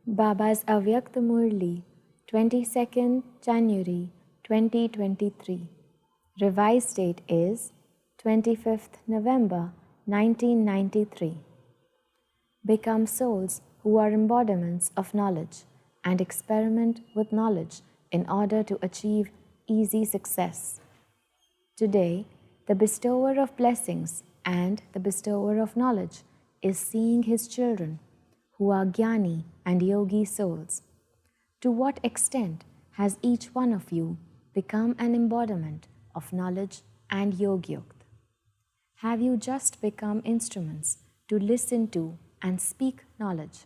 Baba's Avyakt Murli, 22nd January 2023. Revised date is 25th November 1993. Become souls who are embodiments of knowledge and experiment with knowledge in order to achieve easy success. Today, the bestower of blessings and the bestower of knowledge is seeing his children who are Jnani and Yogi souls. To what extent has each one of you become an embodiment of knowledge and Yogyukt? Have you just become instruments to listen to and speak knowledge?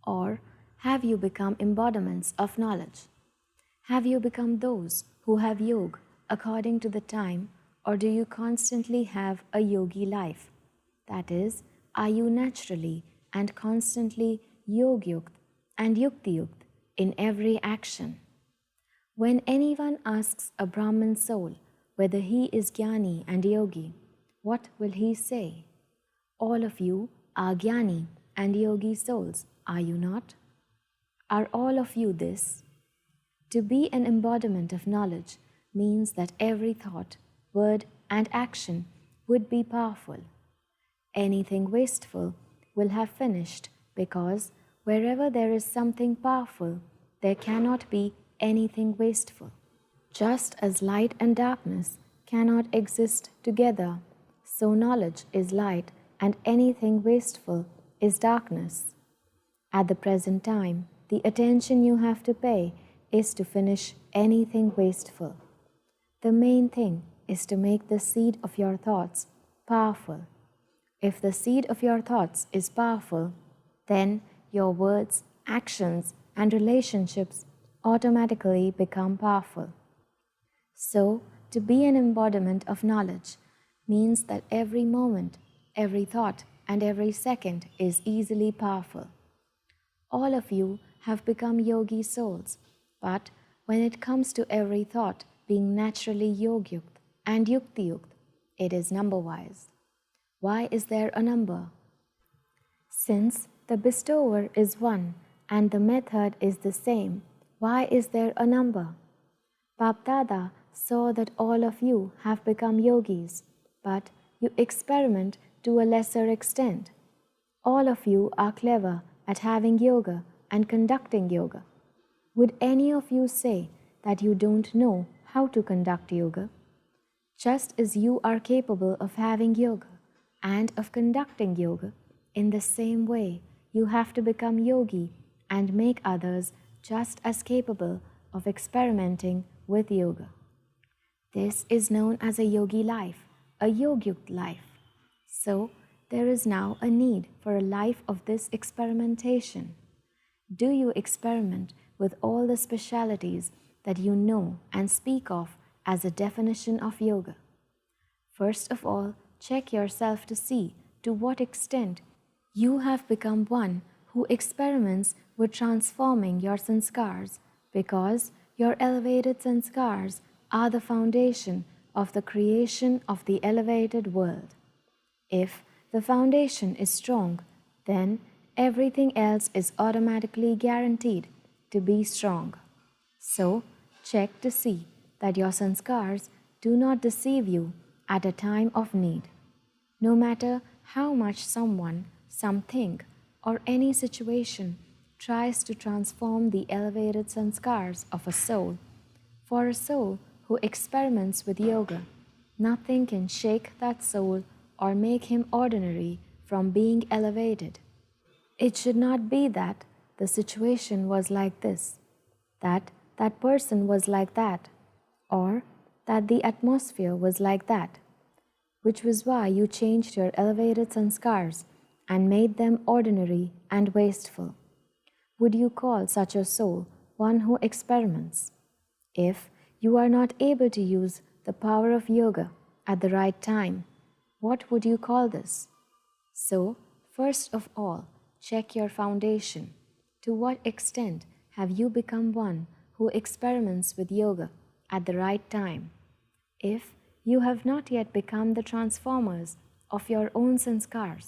Or have you become embodiments of knowledge? Have you become those who have yoga according to the time, or do you constantly have a yogi life? That is, are you naturally and constantly yogyukt and yuktiyukt in every action? When anyone asks a Brahmin soul whether he is Jnani and Yogi, what will he say? All of you are Jnani and Yogi souls, are you not? Are all of you this? To be an embodiment of knowledge means that every thought, word, and action would be powerful. Anything wasteful will have finished, because wherever there is something powerful, there cannot be anything wasteful. Just as light and darkness cannot exist together, so knowledge is light and anything wasteful is darkness. At the present time, the attention you have to pay is to finish anything wasteful. The main thing is to make the seed of your thoughts powerful. If the seed of your thoughts is powerful, then your words, actions, and relationships automatically become powerful. So, to be an embodiment of knowledge means that every moment, every thought, and every second is easily powerful. All of you have become yogi souls, but when it comes to every thought being naturally yogyukt and yuktiyukt, it is number-wise. Why is there a number? Since the bestower is one and the method is the same, why is there a number? BapDada saw that all of you have become yogis, but you experiment to a lesser extent. All of you are clever at having yoga and conducting yoga. Would any of you say that you don't know how to conduct yoga? Just as you are capable of having yoga and of conducting yoga, in the same way, you have to become yogi and make others just as capable of experimenting with yoga. This is known as a yogi life, a yogyukt life. So, there is now a need for a life of this experimentation. Do you experiment with all the specialities that you know and speak of as a definition of yoga? First of all, check yourself to see to what extent you have become one who experiments with transforming your sanskars, because your elevated sanskars are the foundation of the creation of the elevated world. If the foundation is strong, then everything else is automatically guaranteed to be strong. So, check to see that your sanskars do not deceive you at a time of need. No matter how much someone, something, or any situation tries to transform the elevated sanskars of a soul, for a soul who experiments with yoga, nothing can shake that soul or make him ordinary from being elevated. It should not be that the situation was like this, that that person was like that, or that the atmosphere was like that, which was why you changed your elevated sanskars and made them ordinary and wasteful. Would you call such a soul one who experiments? If you are not able to use the power of yoga at the right time, what would you call this? So, first of all, check your foundation. To what extent have you become one who experiments with yoga at the right time? If you have not yet become the transformers of your own sanskars,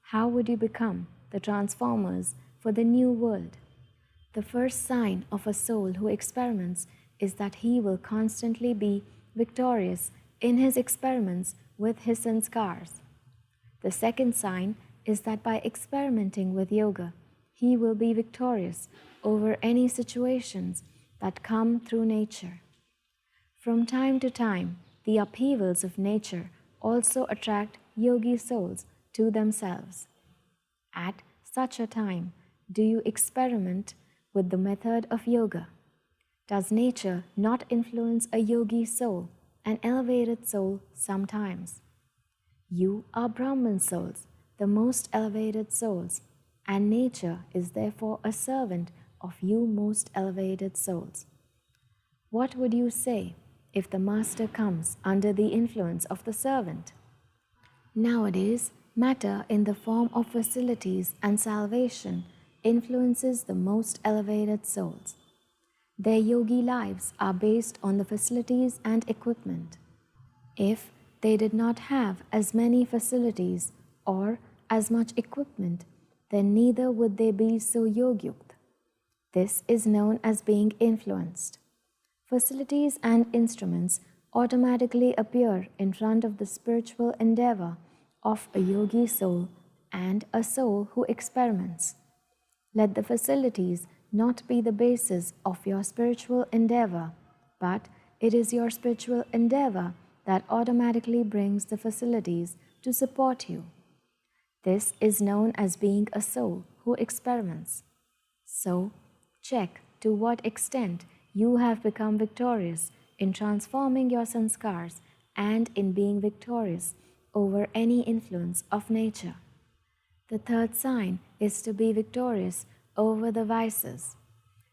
how would you become the transformers for the new world. The first sign of a soul who experiments is that he will constantly be victorious in his experiments with his sanskars. The second sign is that by experimenting with yoga, he will be victorious over any situations that come through nature. From time to time, the upheavals of nature also attract yogi souls to themselves. At such a time, do you experiment with the method of yoga? Does nature not influence a yogi soul, an elevated soul, sometimes? You are Brahman souls, the most elevated souls, and nature is therefore a servant of you most elevated souls. What would you say if the master comes under the influence of the servant? Nowadays, matter in the form of facilities and salvation influences the most elevated souls. Their yogi lives are based on the facilities and equipment. If they did not have as many facilities or as much equipment, then neither would they be so yogyukt. This is known as being influenced. Facilities and instruments automatically appear in front of the spiritual endeavor of a yogi soul and a soul who experiments. Let the facilities not be the basis of your spiritual endeavor, but it is your spiritual endeavor that automatically brings the facilities to support you. This is known as being a soul who experiments. So, check to what extent you have become victorious in transforming your sanskars and in being victorious over any influence of nature. The third sign is to be victorious over the vices.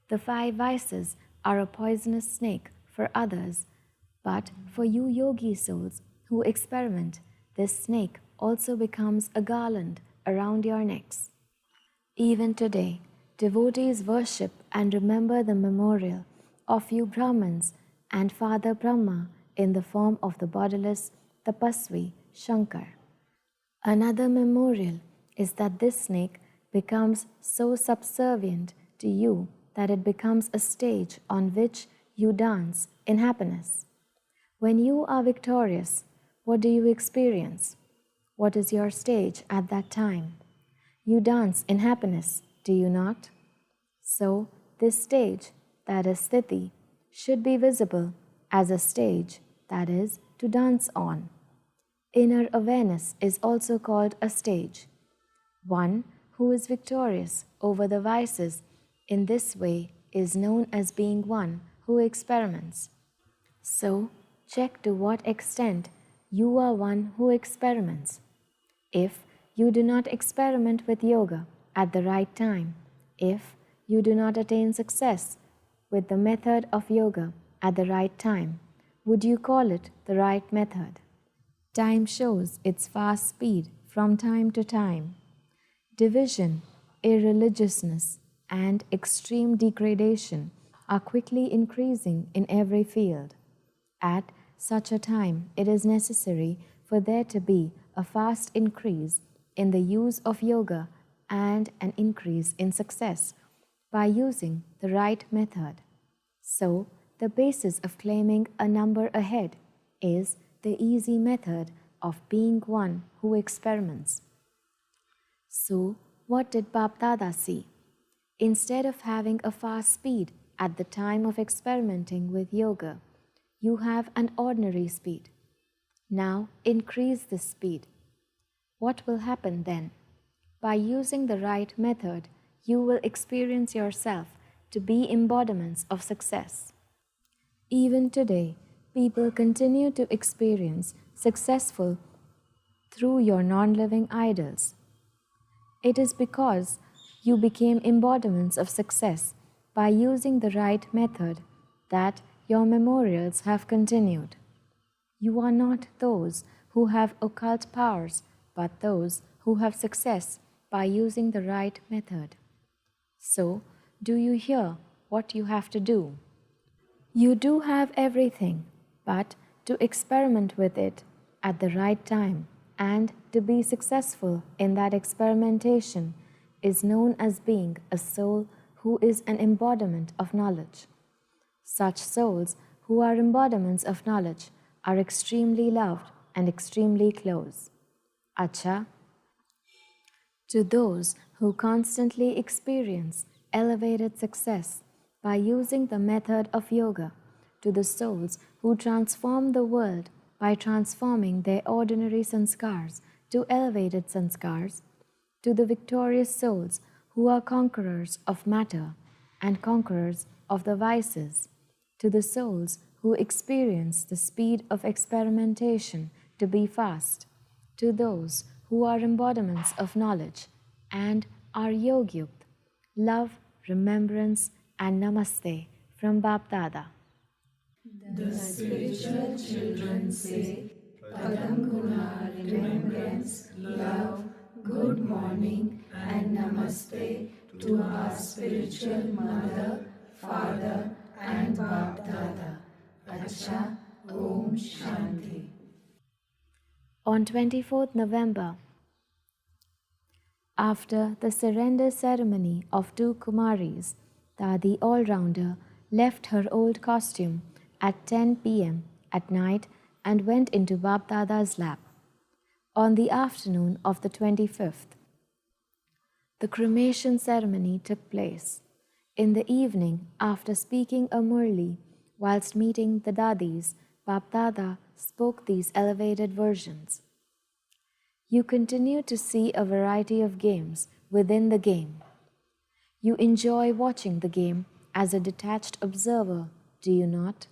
The 5 vices are a poisonous snake for others, but for you yogi souls who experiment, this snake also becomes a garland around your necks. Even today, devotees worship and remember the memorial of you Brahmins and Father Brahma in the form of the bodiless Tapasvi Shankar. Another memorial is that this snake becomes so subservient to you that it becomes a stage on which you dance in happiness. When you are victorious, what do you experience? What is your stage at that time? You dance in happiness, do you not? So, this stage, that is sthiti, should be visible as a stage, that is, to dance on. Inner awareness is also called a stage. One who is victorious over the vices in this way is known as being one who experiments. So, check to what extent you are one who experiments. If you do not experiment with yoga at the right time, if you do not attain success with the method of yoga at the right time, would you call it the right method? Time shows its fast speed from time to time. Division, irreligiousness, and extreme degradation are quickly increasing in every field. At such a time, it is necessary for there to be a fast increase in the use of yoga and an increase in success by using the right method. So, the basis of claiming a number ahead is the easy method of being one who experiments. So, what did BapDada see? Instead of having a fast speed at the time of experimenting with yoga, you have an ordinary speed. Now increase this speed. What will happen then? By using the right method, you will experience yourself to be embodiments of success. Even today, people continue to experience successful through your non-living idols. It is because you became embodiments of success by using the right method that your memorials have continued. You are not those who have occult powers, but those who have success by using the right method. So, do you hear what you have to do? You do have everything, but to experiment with it at the right time and to be successful in that experimentation, is known as being a soul who is an embodiment of knowledge. Such souls who are embodiments of knowledge are extremely loved and extremely close. Acha, to those who constantly experience elevated success by using the method of yoga, to the souls who transform the world by transforming their ordinary sanskars to elevated sanskars, to the victorious souls who are conquerors of matter and conquerors of the vices, to the souls who experience the speed of experimentation to be fast, to those who are embodiments of knowledge and are yogyukt, love, remembrance, and namaste from BapDada. The spiritual children say, Padam Guna, remembrance, love, good morning, and namaste to our spiritual mother, father, and BapDada. Acha, Om Shanti. On 24th November, after the surrender ceremony of two Kumaris, Dadi All-Rounder left her old costume at 10 p.m. at night and went into BapDada's lap. On the afternoon of the 25th, the cremation ceremony took place. In the evening, after speaking a Murli whilst meeting the Dadis, BapDada spoke these elevated versions. You continue to see a variety of games within the game. You enjoy watching the game as a detached observer, do you not?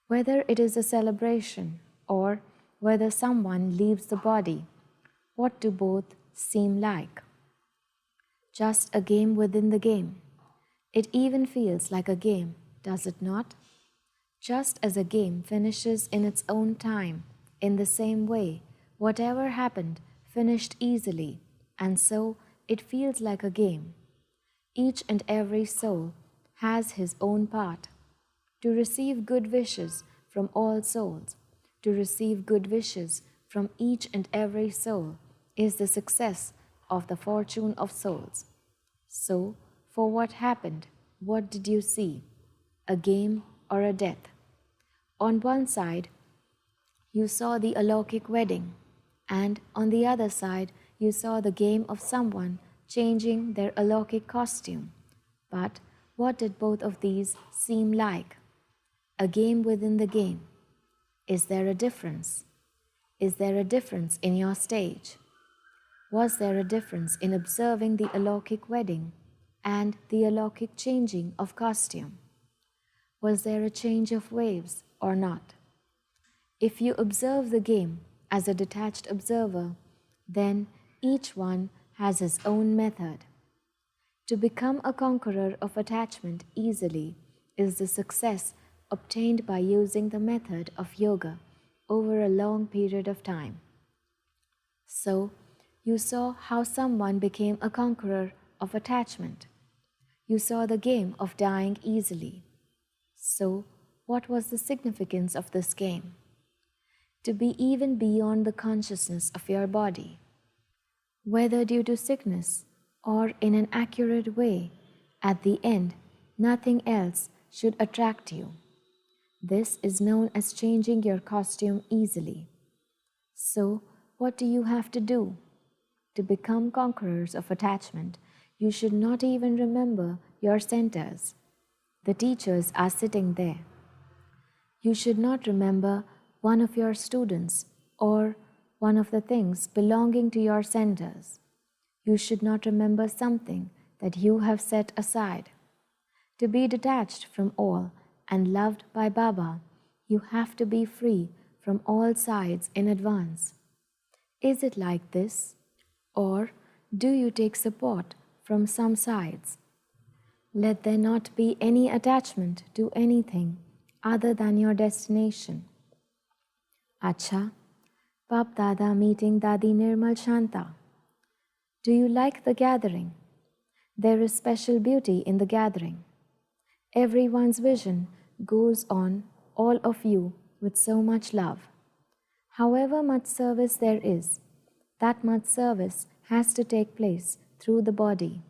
Whether it is a celebration or whether someone leaves the body, what do both seem like? Just a game within the game. It even feels like a game, does it not? Just as a game finishes in its own time, in the same way, whatever happened finished easily, and so it feels like a game. Each and every soul has his own part. To receive good wishes from all souls, to receive good wishes from each and every soul is the success of the fortune of souls. So, for what happened, what did you see? A game or a death? On one side, you saw the alokik wedding, and on the other side, you saw the game of someone changing their alokik costume. But what did both of these seem like? A game within the game. Is there a difference? Is there a difference in your stage? Was there a difference in observing the alokik wedding and the alokik changing of costume? Was there a change of waves or not? If you observe the game as a detached observer, then each one has his own method. To become a conqueror of attachment easily is the success obtained by using the method of yoga over a long period of time. So, you saw how someone became a conqueror of attachment. You saw the game of dying easily. So, what was the significance of this game? To be even beyond the consciousness of your body. Whether due to sickness or in an accurate way, at the end, nothing else should attract you. This is known as changing your costume easily. So, what do you have to do? To become conquerors of attachment, you should not even remember your centers. The teachers are sitting there. You should not remember one of your students or one of the things belonging to your centers. You should not remember something that you have set aside. To be detached from all and loved by Baba, you have to be free from all sides in advance. Is it like this? Or do you take support from some sides? Let there not be any attachment to anything other than your destination. Acha, BapDada meeting Dadi Nirmal Shanta. Do you like the gathering? There is special beauty in the gathering. Everyone's vision goes on all of you with so much love. However much service there is, that much service has to take place through the body.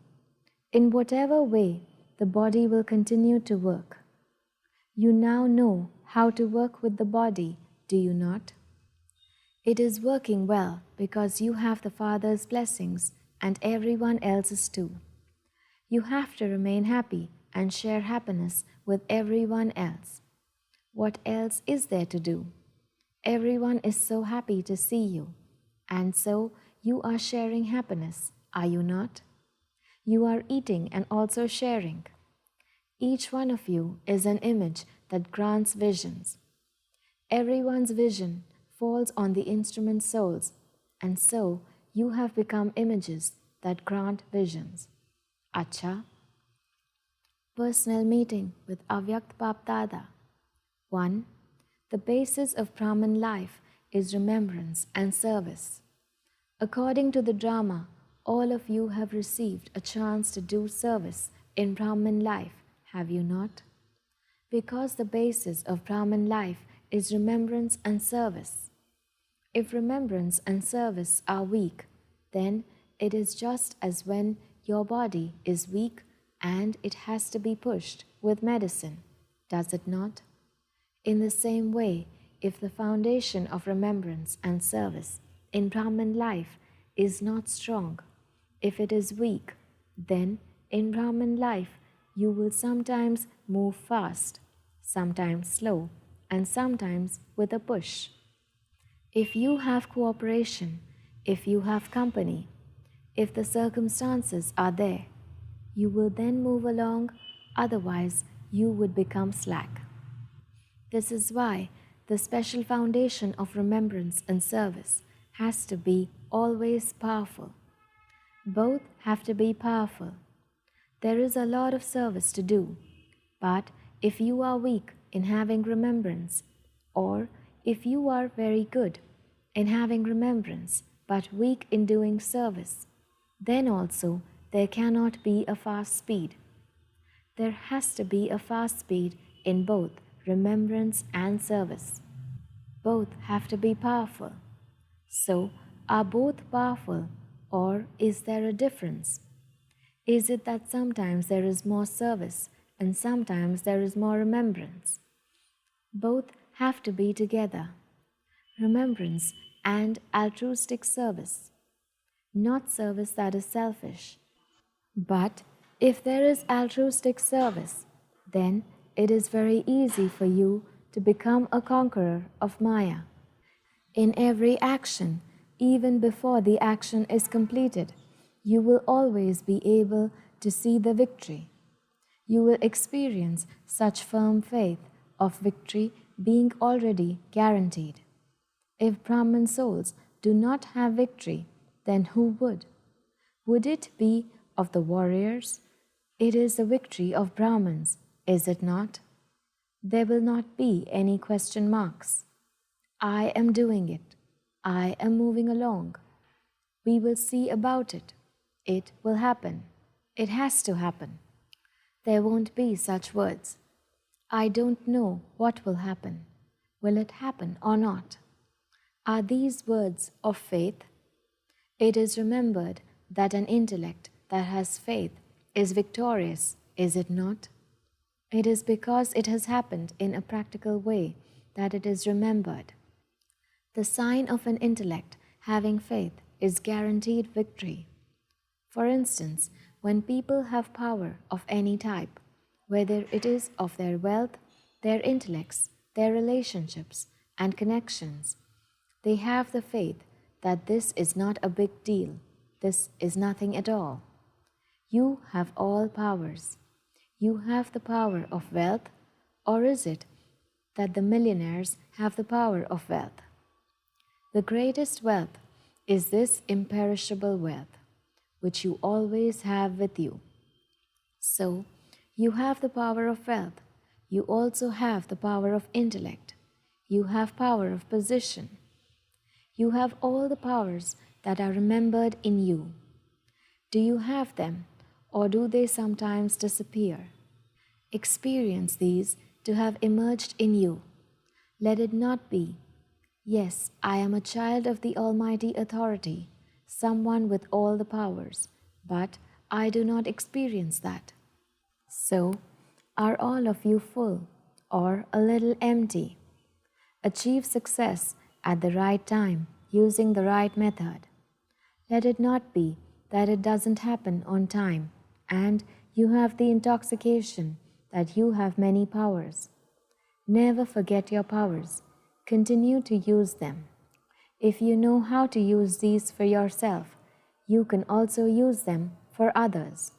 In whatever way, the body will continue to work. You now know how to work with the body, do you not? It is working well because you have the Father's blessings and everyone else's too. You have to remain happy and share happiness with everyone else. What else is there to do? Everyone is so happy to see you, and so you are sharing happiness, are you not? You are eating and also sharing. Each one of you is an image that grants visions. Everyone's vision falls on the instrument souls, and so you have become images that grant visions. Acha. Personal meeting with Avyakt BapDada. 1. The basis of Brahman life is remembrance and service. According to the drama, all of you have received a chance to do service in Brahman life, have you not? Because the basis of Brahman life is remembrance and service. If remembrance and service are weak, then it is just as when your body is weak and it has to be pushed with medicine, does it not? In the same way, if the foundation of remembrance and service in Brahman life is not strong, if it is weak, then in Brahman life you will sometimes move fast, sometimes slow, and sometimes with a push. If you have cooperation, if you have company, if the circumstances are there, you will then move along, otherwise you would become slack. This is why the special foundation of remembrance and service has to be always powerful. Both have to be powerful. There is a lot of service to do, but if you are weak in having remembrance, or if you are very good in having remembrance but weak in doing service, then also there cannot be a fast speed. There has to be a fast speed in both remembrance and service. Both have to be powerful. So, are both powerful, or is there a difference? Is it that sometimes there is more service and sometimes there is more remembrance? Both have to be together. Remembrance and altruistic service. Not service that is selfish. But if there is altruistic service, then it is very easy for you to become a conqueror of Maya. In every action, even before the action is completed, you will always be able to see the victory. You will experience such firm faith of victory being already guaranteed. If Brahman souls do not have victory, then who would? Would it be of the warriors? It is the victory of Brahmins, is it not? There will not be any question marks. I am doing it. I am moving along. We will see about it. It will happen. It has to happen. There won't be such words. I don't know what will happen. Will it happen or not? Are these words of faith? It is remembered that an intellect that has faith is victorious, is it not? It is because it has happened in a practical way that it is remembered. The sign of an intellect having faith is guaranteed victory. For instance, when people have power of any type, whether it is of their wealth, their intellects, their relationships, and connections, they have the faith that this is not a big deal, this is nothing at all. You have all powers. You have the power of wealth, or is it that the millionaires have the power of wealth? The greatest wealth is this imperishable wealth, which you always have with you. So, you have the power of wealth. You also have the power of intellect. You have power of position. You have all the powers that are remembered in you. Do you have them, or do they sometimes disappear? Experience these to have emerged in you. Let it not be, yes, I am a child of the Almighty Authority, someone with all the powers, but I do not experience that. So, are all of you full or a little empty? Achieve success at the right time using the right method. Let it not be that it doesn't happen on time and you have the intoxication that you have many powers. Never forget your powers. Continue to use them. If you know how to use these for yourself, you can also use them for others.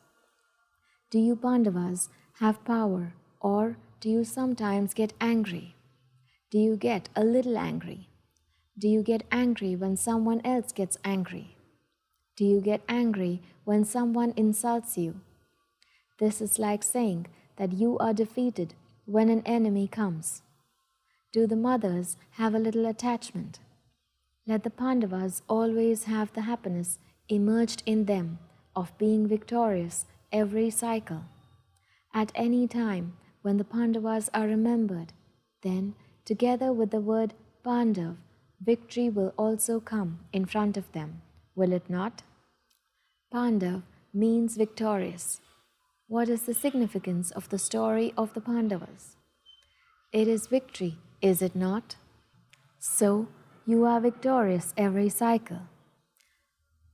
Do you Pandavas have power, or do you sometimes get angry? Do you get a little angry? Do you get angry when someone else gets angry? Do you get angry when someone insults you? This is like saying that you are defeated when an enemy comes. Do the mothers have a little attachment? Let the Pandavas always have the happiness emerged in them of being victorious every cycle. At any time when the Pandavas are remembered, then together with the word Pandav, victory will also come in front of them, will it not? Pandav means victorious. What is the significance of the story of the Pandavas? It is victory, is it not? So, you are victorious every cycle.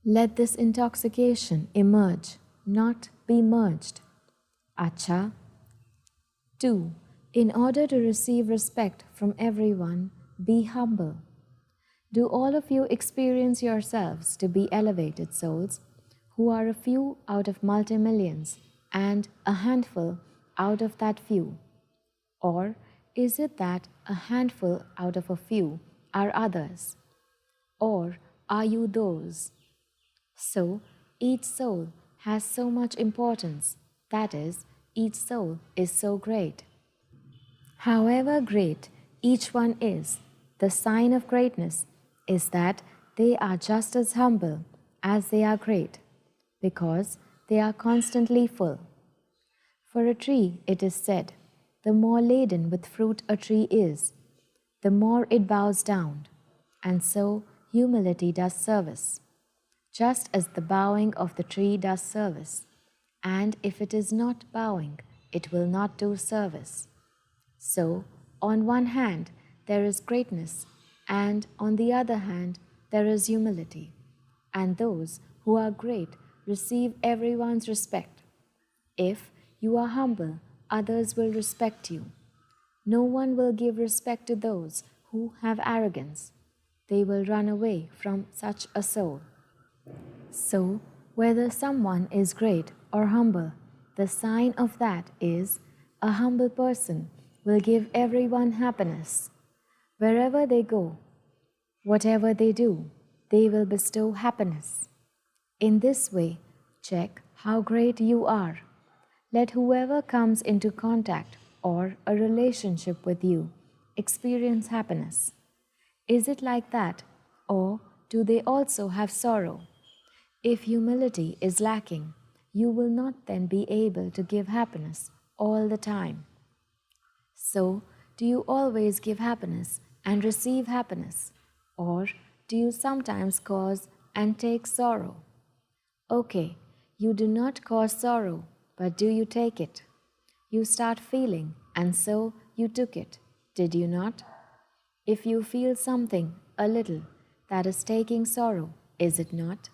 Let this intoxication emerge, not be merged. Acha. 2. In order to receive respect from everyone, be humble. Do all of you experience yourselves to be elevated souls, who are a few out of multi-millions and a handful out of that few? Or is it that a handful out of a few are others? Or are you those? So, each soul has so much importance, that is, each soul is so great. However great each one is, the sign of greatness is that they are just as humble as they are great, because they are constantly full. For a tree, it is said, the more laden with fruit a tree is, the more it bows down, and so humility does service, just as the bowing of the tree does service, and if it is not bowing, it will not do service. So, on one hand, there is greatness, and on the other hand, there is humility, and those who are great receive everyone's respect. If you are humble, others will respect you. No one will give respect to those who have arrogance. They will run away from such a soul. So, whether someone is great or humble, the sign of that is a humble person will give everyone happiness. Wherever they go, whatever they do, they will bestow happiness. In this way, check how great you are. Let whoever comes into contact or a relationship with you experience happiness. Is it like that, or do they also have sorrow? If humility is lacking, you will not then be able to give happiness all the time. So, do you always give happiness and receive happiness, or do you sometimes cause and take sorrow? Okay, you do not cause sorrow, but do you take it? You start feeling, and so you took it, did you not? If you feel something, a little, that is taking sorrow, is it not?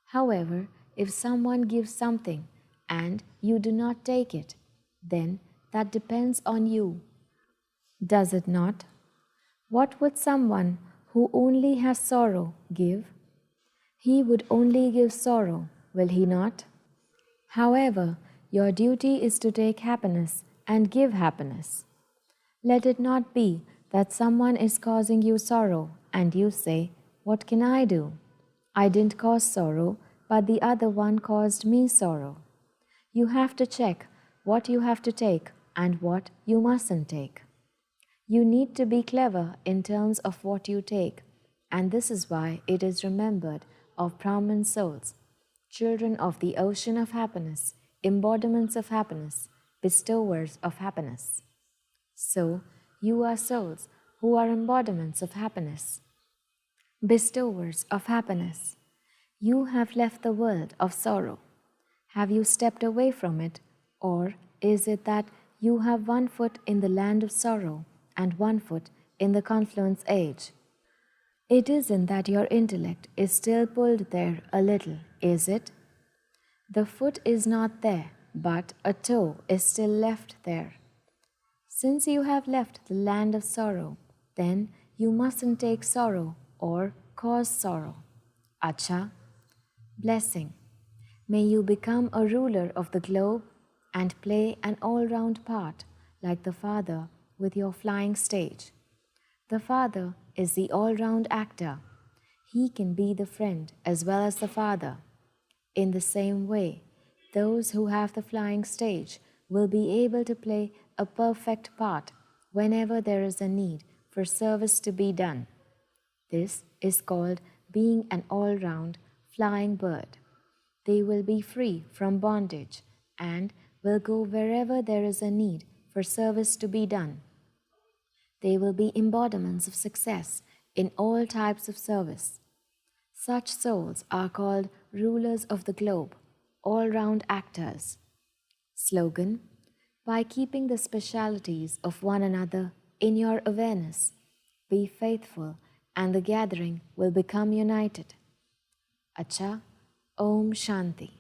However, if someone gives something and you do not take it, then that depends on you. Does it not? What would someone who only has sorrow give? He would only give sorrow, will he not? However, your duty is to take happiness and give happiness. Let it not be that someone is causing you sorrow and you say, "What can I do? I didn't cause sorrow, but the other one caused me sorrow." You have to check what you have to take and what you mustn't take. You need to be clever in terms of what you take, and this is why it is remembered of Brahman souls, children of the ocean of happiness, embodiments of happiness, bestowers of happiness. So, you are souls who are embodiments of happiness, bestowers of happiness. You have left the world of sorrow. Have you stepped away from it, or is it that you have one foot in the land of sorrow and one foot in the confluence age? It isn't that your intellect is still pulled there a little, is it? The foot is not there, but a toe is still left there. Since you have left the land of sorrow, then you mustn't take sorrow or cause sorrow. Acha. Blessing. May you become a ruler of the globe and play an all-round part like the Father with your flying stage. The Father is the all-round actor. He can be the friend as well as the Father. In the same way, those who have the flying stage will be able to play a perfect part whenever there is a need for service to be done. This is called being an all-round flying bird. They will be free from bondage and will go wherever there is a need for service to be done. They will be embodiments of success in all types of service. Such souls are called rulers of the globe, all-round actors. Slogan: by keeping the specialities of one another in your awareness, be faithful and the gathering will become united. Acha, Om Shanti.